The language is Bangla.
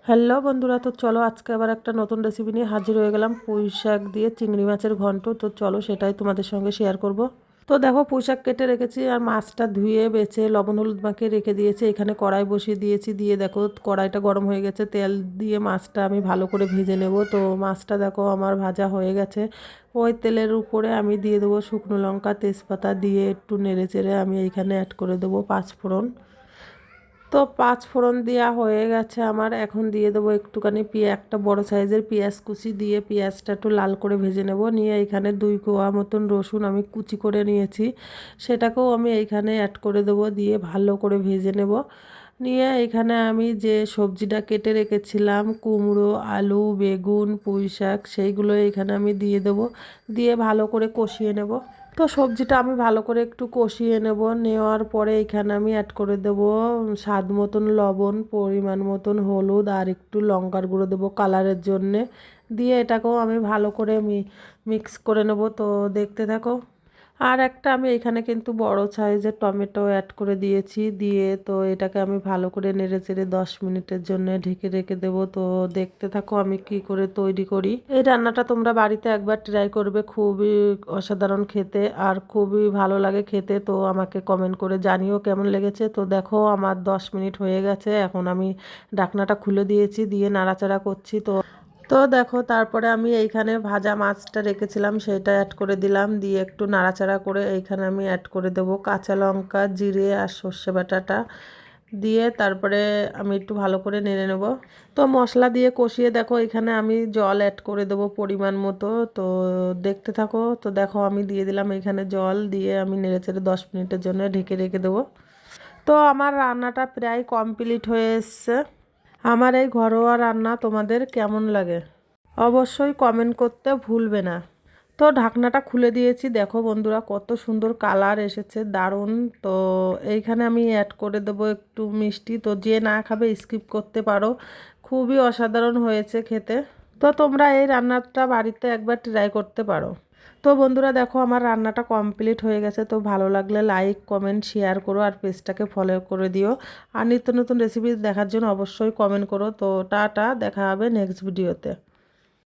হ্যালো বন্ধুরা, তো চলো আজকে আবার একটা নতুন রেসিপি নিয়ে হাজির হয়ে গেলাম। পুঁই শাক দিয়ে চিংড়ি মাছের ঘন্ট। তো চলো সেটাই তোমাদের সঙ্গে শেয়ার করব। তো দেখো, পুঁই শাক কেটে রেখেছি আর মাছটা ধুয়ে বেছে লবণ হলুদ মাখিয়ে রেখে দিয়েছি। এখানে কড়াই বসিয়ে দিয়েছি, দিয়ে দেখো কড়াইটা গরম হয়ে গেছে। তেল দিয়ে মাছটা আমি ভালো করে ভেজে নেব। তো মাছটা দেখো আমার ভাজা হয়ে গেছে। ওই তেলের উপরে আমি দিয়ে দেবো শুকনো লঙ্কা তেজপাতা, দিয়ে একটু নেড়ে চেড়ে আমি এইখানে অ্যাড করে দেবো পাঁচফোড়ন। তো পাঁচ ফোড়ন দেওয়া হয়ে গেছে আমার। এখন দিয়ে দেবো একটুখানি একটা বড় সাইজের পেঁয়াজ কুচি, দিয়ে পেঁয়াজটা একটু লাল করে ভেজে নেব। নিয়ে এখানে 2 কোয়া মতন রসুন আমি কুচি করে নিয়েছি, সেটাকেও আমি এইখানে অ্যাড করে দেবো, দিয়ে ভালো করে ভেজে নেব। নিয়ে এখানে আমি যে সবজিটা কেটে রেখেছিলাম, কুমড়ো, আলু, বেগুন, পুঁই শাক, সেইগুলো এখানে আমি দিয়ে দেবো, দিয়ে ভালো করে কষিয়ে নেব। তো সবজিটা আমি ভালো করে একটু কষিয়ে নেব। নেওয়ার পরে এখানে আমি অ্যাড করে দেব স্বাদ মতন লবণ, পরিমাণ মতন হলুদ, আর একটু লঙ্কার গুঁড়ো দেবো কালারের জন্যে। দিয়ে এটাকেও আমি ভালো করে মিক্স করে নেব। তো দেখতে থাকো। আর একটা আমি এখানে কিন্তু বড় সাইজের টমেটো অ্যাড করে দিয়েছি, দিয়ে তো এটাকে আমি ভালো করে নেড়ে চেড়ে 10 মিনিটের জন্য ঢেকে রেখে দেবো। তো দেখতে থাকো আমি কি করে তৈরি করি। এই রান্নাটা তোমরা বাড়িতে একবার ট্রাই করবে, খুবই অসাধারণ খেতে আর খুবই ভালো লাগে খেতে। তো আমাকে কমেন্ট করে জানিও কেমন লেগেছে। তো দেখো আমার 10 মিনিট হয়ে গেছে, এখন আমি ঢাকনাটা খুলে দিয়েছি, দিয়ে নাড়াচাড়া করছি। তো দেখো তারপরে আমি এইখানে ভাজা মাছটা রেখেছিলাম সেটা অ্যাড করে দিলাম, দিয়ে একটু নাড়াচাড়া করে এইখানে আমি অ্যাড করে দেবো কাঁচা লঙ্কা, জিরে আর সর্ষে বাটাটা, দিয়ে তারপরে আমি একটু ভালো করে নেড়ে নেব। তো মশলা দিয়ে কষিয়ে দেখো এখানে আমি জল অ্যাড করে দেবো পরিমাণ মতো। তো দেখতে থাকো। তো দেখো আমি দিয়ে দিলাম এখানে জল, দিয়ে আমি নেড়ে চেড়ে 10 মিনিটের জন্য ঢেকে রেখে দেবো। তো আমার রান্নাটা প্রায় কমপ্লিট হয়ে এসছে। আমার এই ঘরোয়া রান্না তোমাদের কেমন লাগে অবশ্যই কমেন্ট করতে ভুলবে না। তো ঢাকনাটা খুলে দিয়েছি, দেখো বন্ধুরা কত সুন্দর কালার এসেছে, দারুণ। তো এইখানে আমি অ্যাড করে দেবো একটু মিষ্টি। তো যে না খাবে স্কিপ করতে পারো, খুবই অসাধারণ হয়েছে খেতে। তো তোমরা এই রান্নাটা বাড়িতে একবার ট্রাই করতে পারো। তো বন্ধুরা দেখো আমার রান্নাটা কমপ্লিট হয়ে গেছে। তো ভালো লাগলে লাইক কমেন্ট শেয়ার করো, আর পেজটাকে ফলো করে দিও। আর নিত্য নতুন রেসিপি দেখার জন্য অবশ্যই কমেন্ট করো। তো টাটা, দেখা হবে নেক্সট ভিডিওতে।